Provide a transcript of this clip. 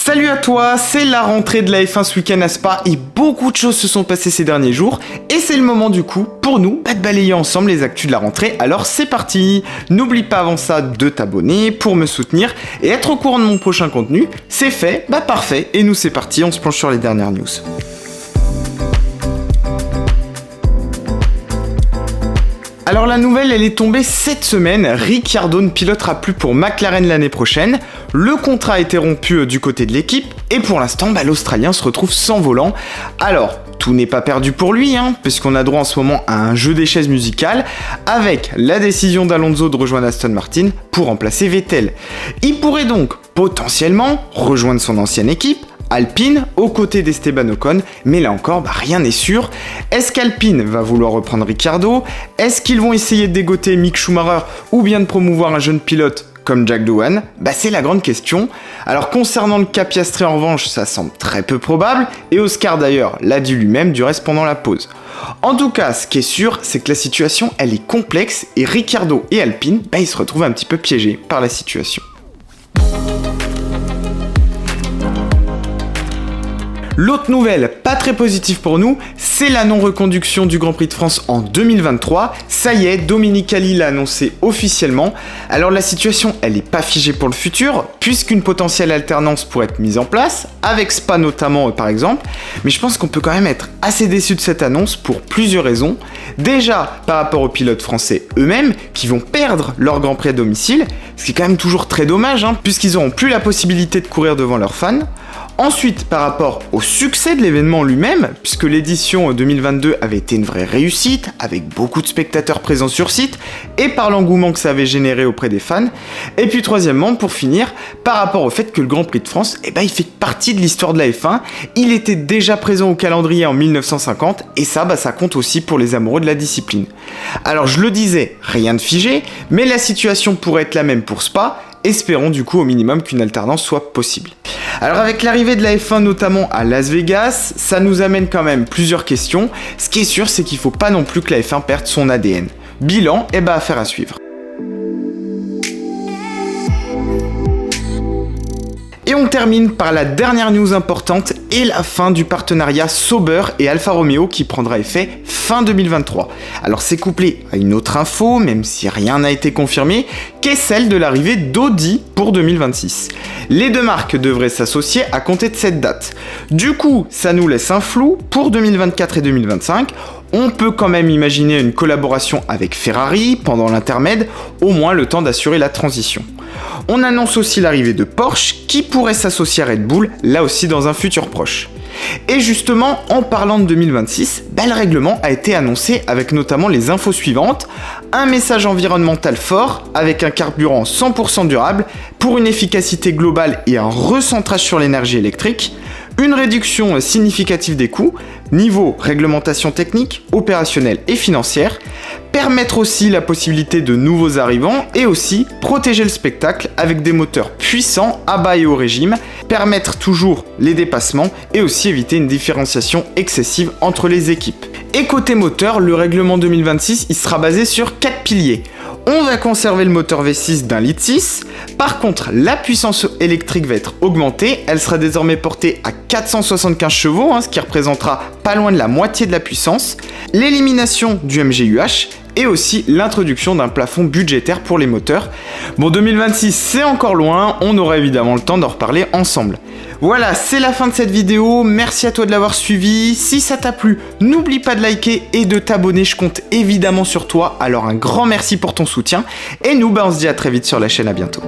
Salut à toi, c'est la rentrée de la F1 ce week-end à Spa et beaucoup de choses se sont passées ces derniers jours et c'est le moment du coup pour nous de balayer ensemble les actus de la rentrée, alors c'est parti. N'oublie pas avant ça de t'abonner pour me soutenir et être au courant de mon prochain contenu. C'est fait, parfait, et nous c'est parti, on se plonge sur les dernières news. Alors la nouvelle, elle est tombée cette semaine, Ricciardo ne pilotera plus pour McLaren l'année prochaine, le contrat a été rompu du côté de l'équipe, et pour l'instant, l'Australien se retrouve sans volant. Alors, tout n'est pas perdu pour lui, puisqu'on a droit en ce moment à un jeu des chaises musicales, avec la décision d'Alonso de rejoindre Aston Martin pour remplacer Vettel. Il pourrait donc potentiellement rejoindre son ancienne équipe, Alpine, aux côtés d'Esteban Ocon, mais là encore, rien n'est sûr. Est-ce qu'Alpine va vouloir reprendre Ricciardo? Est-ce qu'ils vont essayer de dégoter Mick Schumacher ou bien de promouvoir un jeune pilote comme Jack Doohan? C'est la grande question. Alors concernant le cas Piastri en revanche, ça semble très peu probable, et Oscar d'ailleurs l'a dit lui-même du reste pendant la pause. En tout cas, ce qui est sûr, c'est que la situation, elle est complexe, et Ricciardo et Alpine, ils se retrouvent un petit peu piégés par la situation. L'autre nouvelle, pas très positive pour nous, c'est la non-reconduction du Grand Prix de France en 2023. Ça y est, Dominicali l'a annoncé officiellement. Alors la situation, elle n'est pas figée pour le futur, puisqu'une potentielle alternance pourrait être mise en place, avec Spa notamment par exemple, mais je pense qu'on peut quand même être assez déçu de cette annonce pour plusieurs raisons. Déjà, par rapport aux pilotes français eux-mêmes, qui vont perdre leur Grand Prix à domicile, ce qui est quand même toujours très dommage, puisqu'ils n'auront plus la possibilité de courir devant leurs fans. Ensuite, par rapport au succès de l'événement lui-même, puisque l'édition 2022 avait été une vraie réussite, avec beaucoup de spectateurs présents sur site, et par l'engouement que ça avait généré auprès des fans. Et puis troisièmement, pour finir, par rapport au fait que le Grand Prix de France, il fait partie de l'histoire de la F1, il était déjà présent au calendrier en 1950, et ça compte aussi pour les amoureux de la discipline. Alors je le disais, rien de figé, mais la situation pourrait être la même pour Spa. Espérons du coup au minimum qu'une alternance soit possible. Alors avec l'arrivée de la F1 notamment à Las Vegas, ça nous amène quand même plusieurs questions. Ce qui est sûr, c'est qu'il ne faut pas non plus que la F1 perde son ADN. Bilan, affaire à suivre. Et on termine par la dernière news importante et la fin du partenariat Sauber et Alfa Romeo qui prendra effet fin 2023. Alors c'est couplé à une autre info, même si rien n'a été confirmé, qu'est celle de l'arrivée d'Audi pour 2026. Les deux marques devraient s'associer à compter de cette date. Du coup, ça nous laisse un flou pour 2024 et 2025. On peut quand même imaginer une collaboration avec Ferrari pendant l'intermède, au moins le temps d'assurer la transition. On annonce aussi l'arrivée de Porsche qui pourrait s'associer à Red Bull, là aussi dans un futur proche. Et justement, en parlant de 2026, le règlement a été annoncé avec notamment les infos suivantes. Un message environnemental fort avec un carburant 100% durable pour une efficacité globale et un recentrage sur l'énergie électrique. Une réduction significative des coûts, niveau réglementation technique, opérationnelle et financière, permettre aussi la possibilité de nouveaux arrivants et aussi protéger le spectacle avec des moteurs puissants à bas et haut régime, permettre toujours les dépassements et aussi éviter une différenciation excessive entre les équipes. Et côté moteur, le règlement 2026 il sera basé sur 4 piliers. On va conserver le moteur V6 d'un litre 6. Par contre, la puissance électrique va être augmentée. Elle sera désormais portée à 475 chevaux, ce qui représentera pas loin de la moitié de la puissance. L'élimination du MGUH et aussi l'introduction d'un plafond budgétaire pour les moteurs. 2026, c'est encore loin. On aura évidemment le temps d'en reparler ensemble. Voilà, c'est la fin de cette vidéo. Merci à toi de l'avoir suivi. Si ça t'a plu, n'oublie pas de liker et de t'abonner. Je compte évidemment sur toi. Alors un grand merci pour ton soutien. Et nous, on se dit à très vite sur la chaîne. À bientôt.